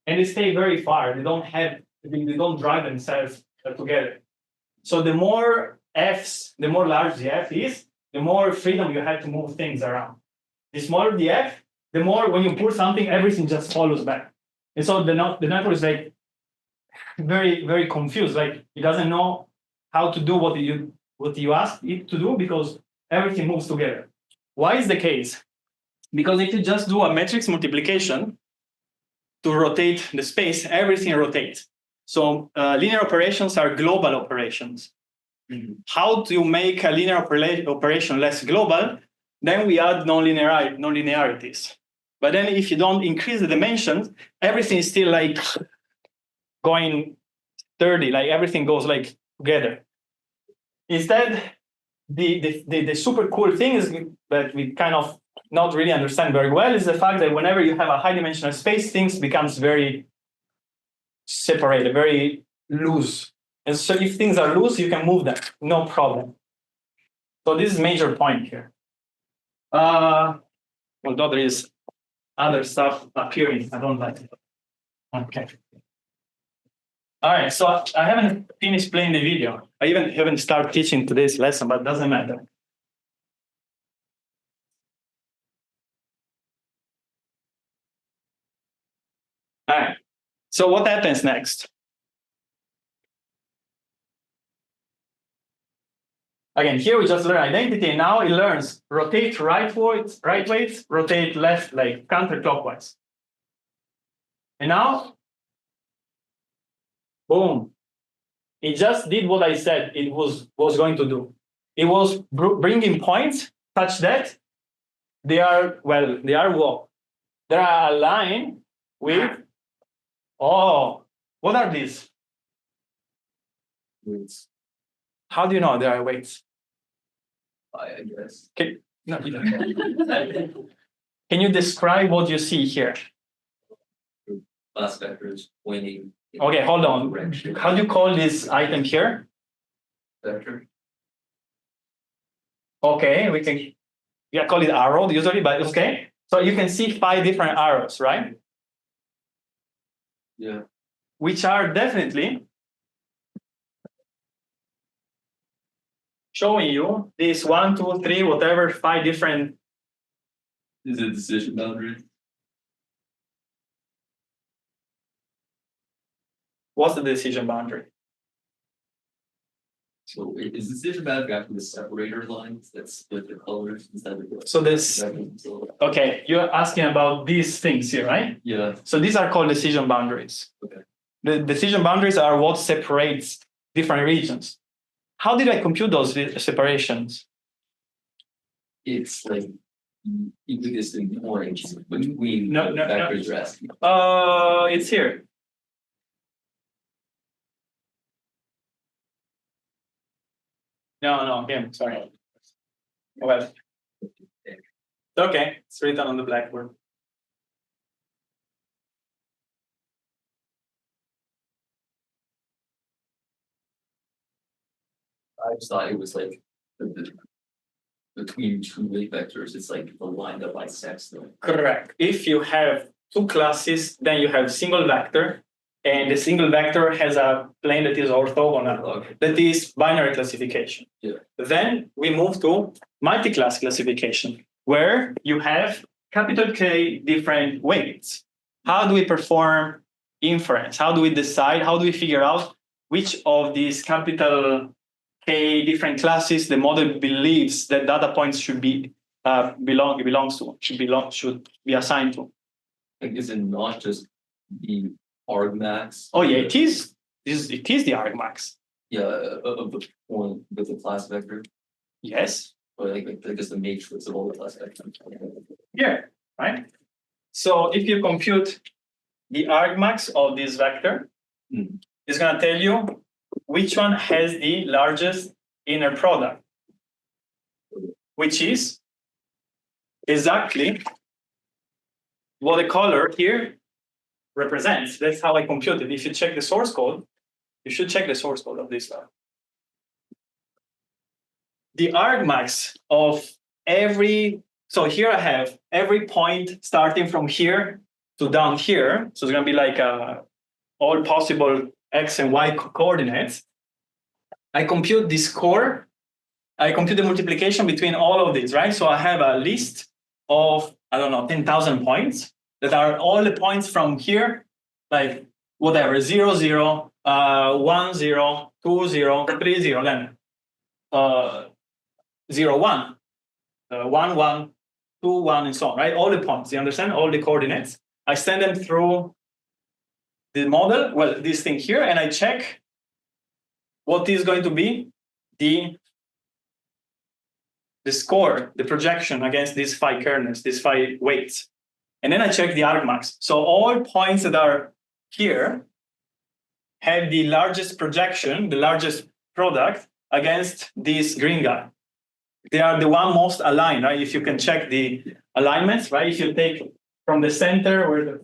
And they stay very far. They don't drive themselves together. So the more F's, the more large the F is, the more freedom you have to move things around. The smaller the F, the more when you pull something, everything just follows back. And so the network is like very, very confused. Like it doesn't know how to do what you asked it to do because everything moves together. Why is the case? Because if you just do a matrix multiplication to rotate the space, everything rotates. So linear operations are global operations. Mm-hmm. How do you make a linear operation less global? Then we add nonlinearities. But then if you don't increase the dimensions, everything is still like going 30, like everything goes like together. Instead, the super cool thing is that we kind of not really understand very well is the fact that whenever you have a high dimensional space, things becomes very separated, very loose. And so if things are loose, you can move them, no problem. So this is a major point here. Although there is other stuff appearing, I don't like it. Okay. All right, so I haven't finished playing the video. I even haven't started teaching today's lesson, but it doesn't matter. All right, so what happens next? Again, here we just learn identity, and now it learns rotate right weights, rotate left, like counterclockwise. And now, boom, it just did what I said it was going to do. It was bringing points such that they are what? They are aligned with, what are these? Weights, How do you know there are weights? I guess. No, you don't. Can you describe what you see here? Class vectors pointing. in Okay, hold on. direction. How do you call this item here? Vector. Okay, we can call it arrow usually, but okay. So you can see 5 different arrows, right? Yeah. Which are definitely showing you these 1, 2, 3, whatever 5 different. Is it decision boundary? What's the decision boundary? So is decision boundary after the separator lines that split the colors instead of the. So this, okay, you're asking about these things here, right? Yeah. So these are called decision boundaries. Okay. The decision boundaries are what separates different regions. How did I compute those separations? It's like equidistant points between No, the no, no. vectors you're asking. It's here. No, again, sorry. Well, okay, it's written on the blackboard. I just thought it was like between two weight vectors, it's like the line that bisects them. Correct. If you have 2 classes, then you have single vector, and the single vector has a plane that is orthogonal, that is binary classification. Yeah. Then we move to multiclass classification, where you have capital K different weights. How do we perform inference? How do we decide? How do we figure out which of these capital K different classes the model believes that data points should be should be assigned to? Like, is it not just the argmax? Oh yeah, it is the argmax. Yeah, of the point with the class vector, Yes. or like just the matrix of all the class vectors. Yeah, right? So if you compute the argmax of this vector, it's going to tell you which one has the largest inner product, which is exactly what the color here represents. That's how I compute it. If you check the source code, you should check the source code of this stuff. The argmax of so here I have every point starting from here to down here. So it's going to be like all possible X and Y coordinates. I compute the score. I compute the multiplication between all of these, right? So I have a list of, 10,000 points that are all the points from here, like whatever, 0, 0, 1, 0, 2, 0, 3, 0, then 0, 1, 1, 1, 2, 1, and so on, right? All the points, you understand? All the coordinates. I send them through the model, this thing here, and I check what is going to be the score, the projection against these 5 kernels, these 5 weights. And then I check the argmax. So all points that are here have the largest projection, the largest product against this green guy. They are the one most aligned, right? If you can check the alignments, right? If you take from the center,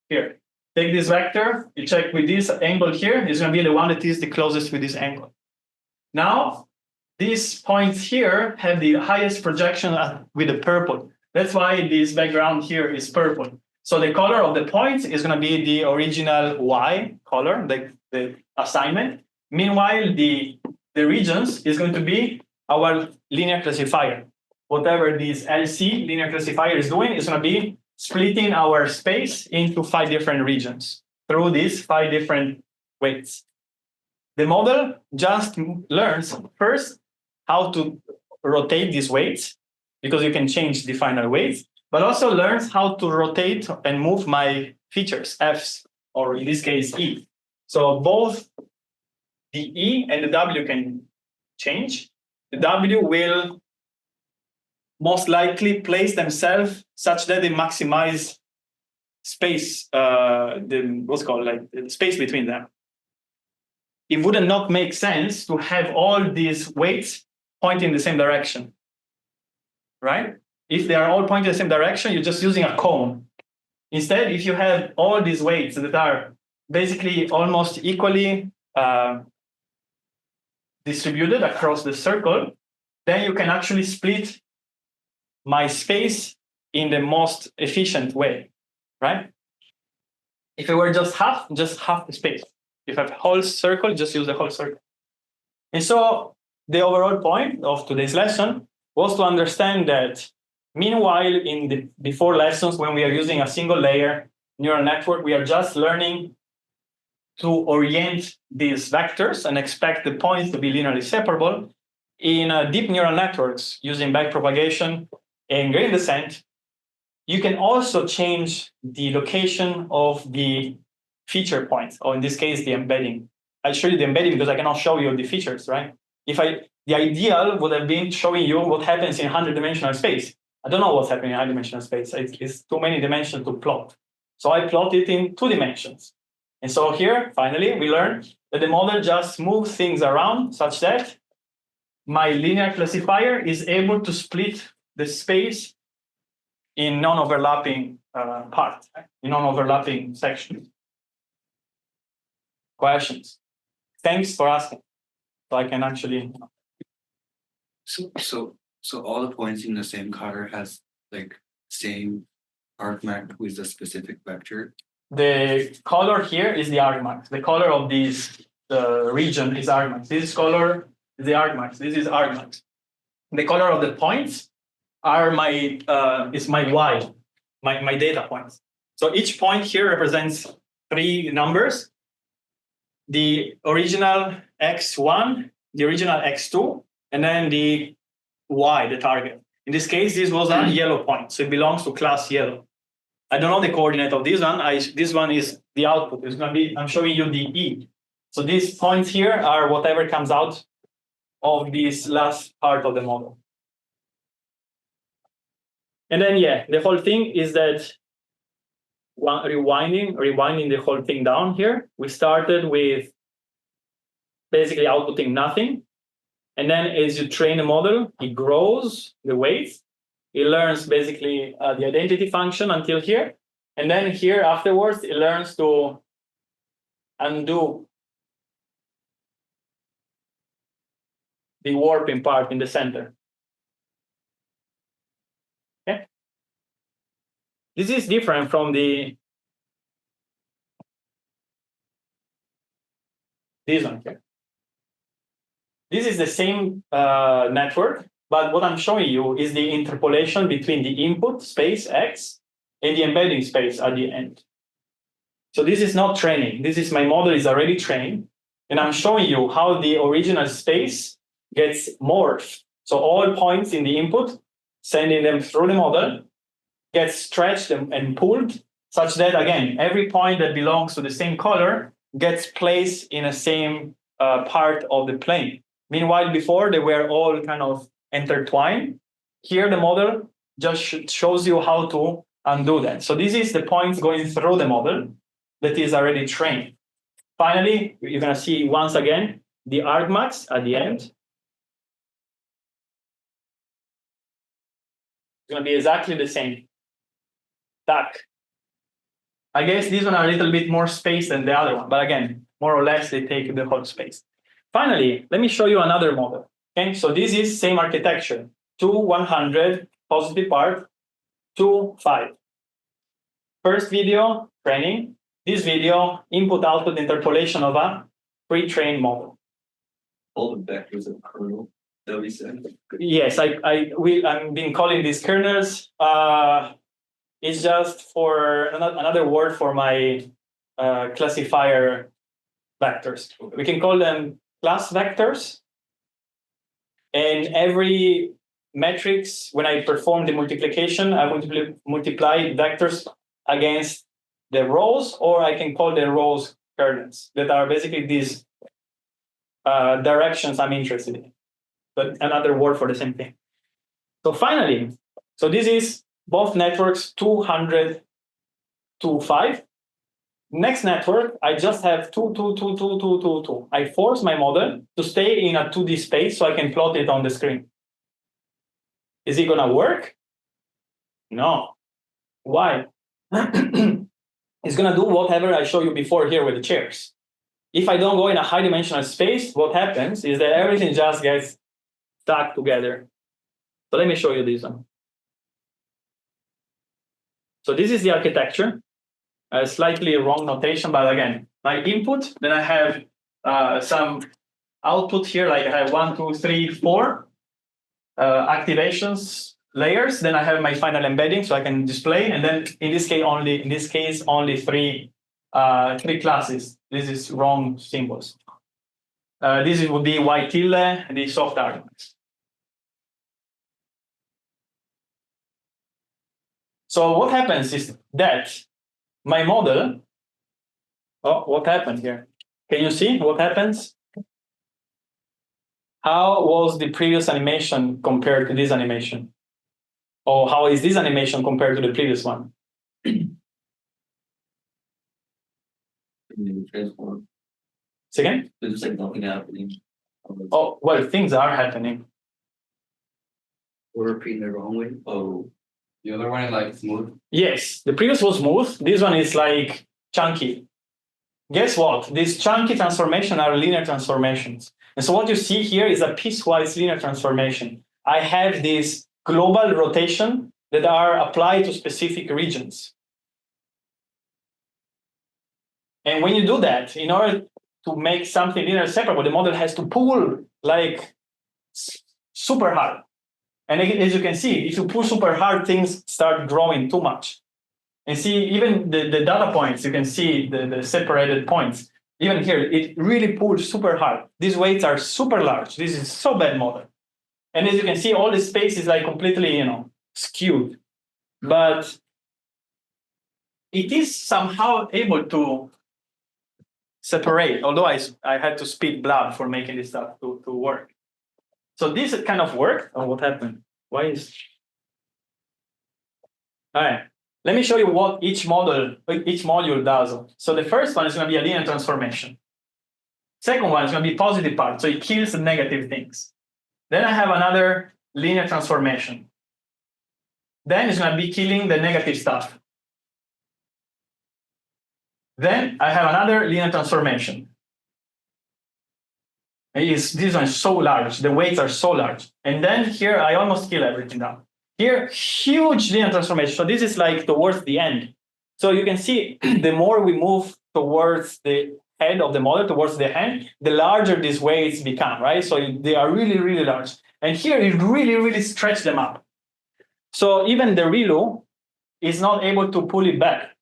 here, take this vector, you check with this angle here, it's going to be the one that is the closest with this angle. Now, these points here have the highest projection with the purple. That's why this background here is purple. So the color of the points is going to be the original Y color, the assignment. Meanwhile, the regions is going to be our linear classifier. Whatever this LC linear classifier is doing is going to be splitting our space into 5 different regions through these 5 different weights. The model just learns first how to rotate these weights, because you can change the final weights, but also learns how to rotate and move my features, F's, or in this case, E. So both the E and the W can change. The W will most likely place themselves such that they maximize space, what's called like the space between them. It would not make sense to have all these weights pointing in the same direction, right? If they are all pointing in the same direction, you're just using a cone. Instead, if you have all these weights that are basically almost equally distributed across the circle, then you can actually split my space in the most efficient way, right? If it were just half the space. If I have a whole circle, just use the whole circle. And so the overall point of today's lesson was to understand that meanwhile, in the before lessons, when we are using a single layer neural network, we are just learning to orient these vectors and expect the points to be linearly separable. In deep neural networks using backpropagation and gradient descent, you can also change the location of the feature points, or in this case, the embedding. I show you the embedding because I cannot show you the features, right? The ideal would have been showing you what happens in 100-dimensional space. I don't know what's happening in high-dimensional space. It's too many dimensions to plot. So I plot it in 2 dimensions. And so here, finally, we learn that the model just moves things around such that my linear classifier is able to split the space in non-overlapping parts, in non-overlapping sections. Questions? Thanks for asking. So I can actually. So all the points in the same color has like same argmax with a specific vector. The color here is the argmax. The color of this region is argmax. This color is the argmax. This is argmax. The color of the points are my y, my data points. So each point here represents 3 numbers: the original x1, the original x2, and then the y, the target. In this case, this was a yellow point, so it belongs to class yellow. I don't know the coordinate of this one. This one is the output. It's going to be, I'm showing you the E. So these points here are whatever comes out of this last part of the model. And then, yeah, the whole thing is that rewinding the whole thing down here, we started with basically outputting nothing. And then as you train the model, it grows the weights. It learns basically the identity function until here. And then here afterwards, it learns to undo the warping part in the center. Okay. This is different from this one here. This is the same network, but what I'm showing you is the interpolation between the input space X and the embedding space at the end. So this is not training. This is my model is already trained, and I'm showing you how the original space gets morphed. So all points in the input, sending them through the model, gets stretched and pulled, such that, again, every point that belongs to the same color gets placed in the same part of the plane. Meanwhile, before, they were all kind of intertwined. Here, the model just shows you how to undo that. So this is the points going through the model that is already trained. Finally, you're going to see once again the argmax at the end. It's going to be exactly the same. Tack. I guess these one are a little bit more space than the other one, but again, more or less, they take the whole space. Finally, let me show you another model. Okay, so this is same architecture: 2, 100, positive part, 2, 5. First video, training. This video, input-output interpolation of a pre-trained model. All the vectors of kernel that we said. Yes, I've been calling these kernels. It's just for another word for my classifier vectors. We can call them class vectors. And every matrix, when I perform the multiplication, I multiply vectors against the rows, or I can call the rows kernels that are basically these directions I'm interested in. But another word for the same thing. So finally, so this is both networks 200 to 5. Next network, I just have 2, 2, 2, 2, 2, 2, 2. I force my model to stay in a 2D space so I can plot it on the screen. Is it gonna work? No. Why? It's gonna do whatever I showed you before here with the chairs. If I don't go in a high dimensional space, what happens is that everything just gets stuck together. So let me show you this one. So this is the architecture. A slightly wrong notation, but again, my input, then I have some output here, like I have 1, 2, 3, 4 activations layers. Then I have my final embedding, so I can display. And then in this case, only three classes. This is wrong symbols. This would be y tilde, the soft arguments. So what happens is that my model, oh, what happened here? Can you see what happens? How was the previous animation compared to this animation? Or how is this animation compared to the previous one? Transform. Second? There's just like nothing happening. Oh, well, things are happening. We're repeating the wrong way. Oh, The other one is like smooth. Yes, the previous was smooth. This one is like chunky. Guess what? These chunky transformations are linear transformations. And so what you see here is a piecewise linear transformation. I have this global rotation that are applied to specific regions. And when you do that, in order to make something linear separable, the model has to pull like super hard. And as you can see, if you pull super hard, things start growing too much. And see, even the data points, you can see the separated points. Even here, it really pulls super hard. These weights are super large. This is so bad model. And as you can see, all the space is like completely, skewed. But it is somehow able to separate, although I had to speak blab for making this stuff to work. So this kind of worked. Oh, what happened? Why is... All right. Let me show you what each module does. So the first one is going to be a linear transformation. Second one is going to be positive part, so it kills the negative things. Then I have another linear transformation. Then it's going to be killing the negative stuff. Then I have another linear transformation. This one is so large, the weights are so large. And then here I almost kill everything down. Here, huge linear transformation. So this is like towards the end. So you can see the more we move towards the head of the model, towards the end, the larger these weights become, right? So they are really, really large. And here you really, really stretch them up. So even the ReLU is not able to pull it back.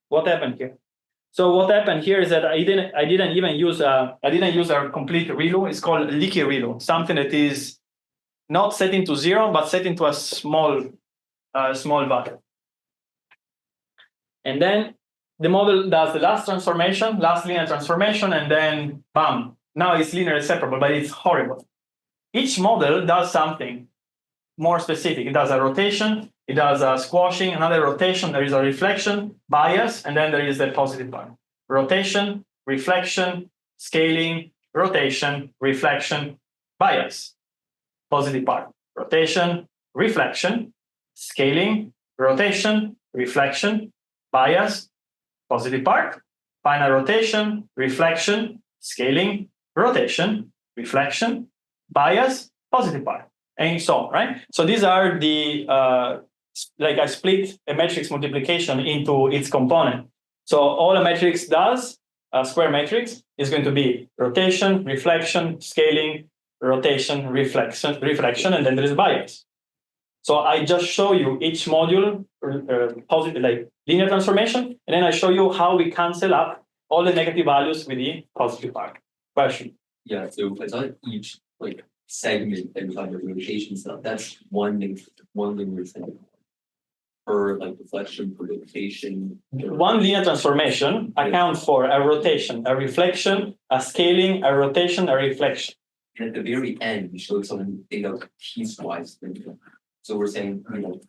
What happened here? So what happened here is that I didn't even use a complete ReLU. It's called leaky ReLU, something that is not set into 0, but set into a small value. And then the model does the last linear transformation, and then bam, now it's linearly separable, but it's horrible. Each model does something more specific. It does a rotation, it does a squashing, another rotation, there is a reflection, bias, and then there is the positive part. Rotation, reflection, scaling, rotation, reflection, bias. Positive part. Rotation, reflection, scaling, rotation, reflection, bias, positive part, final rotation, reflection, scaling, rotation, reflection, bias, positive part, and so on, right? So these are the, like I split a matrix multiplication into its component. So all a matrix does, a square matrix, is going to be rotation, reflection, scaling, rotation, reflection, and then there is bias. So I just show you each module, positive, like linear transformation, and then I show you how we cancel up all the negative values with the positive part. Question? yeah. So I thought each like segment and find the rotation stuff. That's one linear thing. For like deflection, for rotation. One linear transformation accounts for a rotation, a reflection, a scaling, a rotation, a reflection. And at the very end, we showed some data piecewise. So we're saying,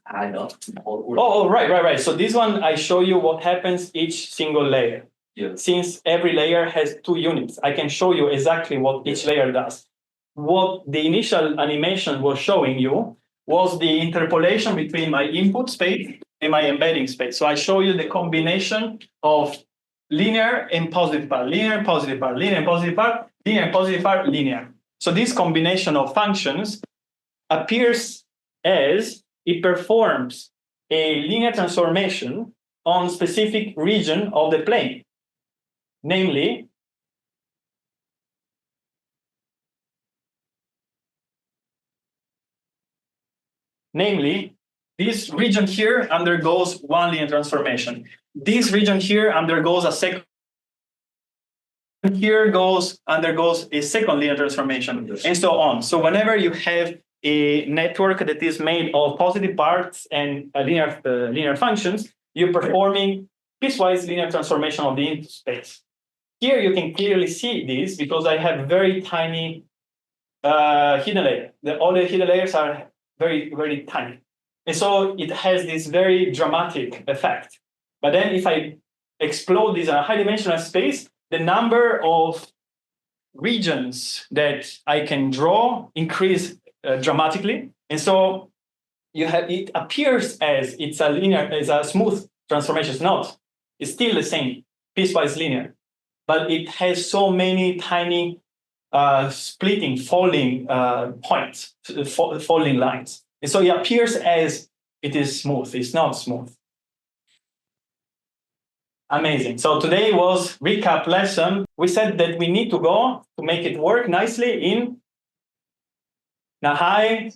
add up all. Oh, right. So this one, I show you what happens each single layer. Yeah. Since every layer has 2 units, I can show you exactly what each layer does. What the initial animation was showing you was the interpolation between my input space and my embedding space. So I show you the combination of linear and positive part, linear and positive part, linear and positive part, linear and positive part, linear. So this combination of functions appears as it performs a linear transformation on specific region of the plane. Namely, this region here undergoes one linear transformation. This region here undergoes a second. Here undergoes a second linear transformation, and so on. So whenever you have a network that is made of positive parts and linear functions, you're performing piecewise linear transformation of the input space. Here you can clearly see this because I have very tiny hidden layer. All the hidden layers are very, very tiny. And so it has this very dramatic effect. But then if I explode this in a high dimensional space, the number of regions that I can draw increase dramatically. And so it appears as it's a smooth transformation. It's not. It's still the same, piecewise linear. But it has so many tiny splitting, falling points, falling lines. And so it appears as it is smooth. It's not smooth. Amazing. So today was recap lesson. We said that we need to go to make it work nicely in a high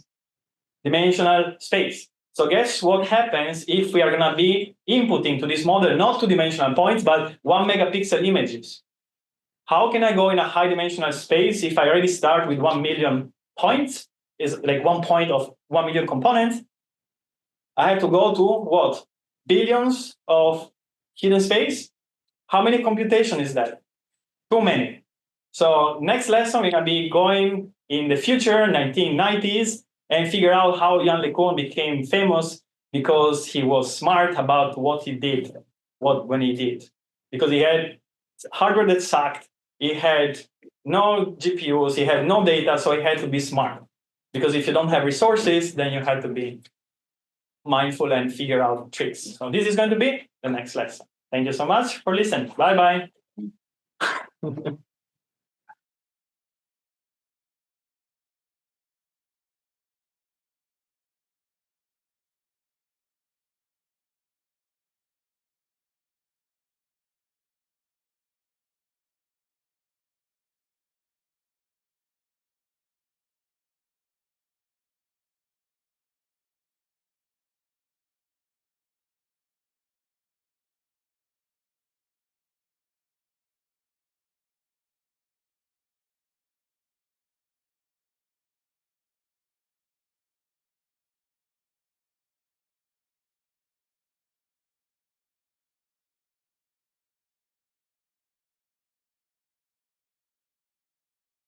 dimensional space. So guess what happens if we are going to be inputting to this model not 2-dimensional points, but 1 megapixel images? How can I go in a high dimensional space if I already start with 1 million points? Is like 1 point of 1 million components. I have to go to what? Billions of hidden space? How many computation is that? Too many. So next lesson, we're going to be going in the future, 1990s, and figure out how Yann LeCun became famous because he was smart about what he did, when he did. Because he had hardware that sucked, he had no GPUs, he had no data, so he had to be smart. Because if you don't have resources, then you have to be mindful and figure out tricks. So this is going to be the next lesson. Thank you so much for listening. Bye-bye.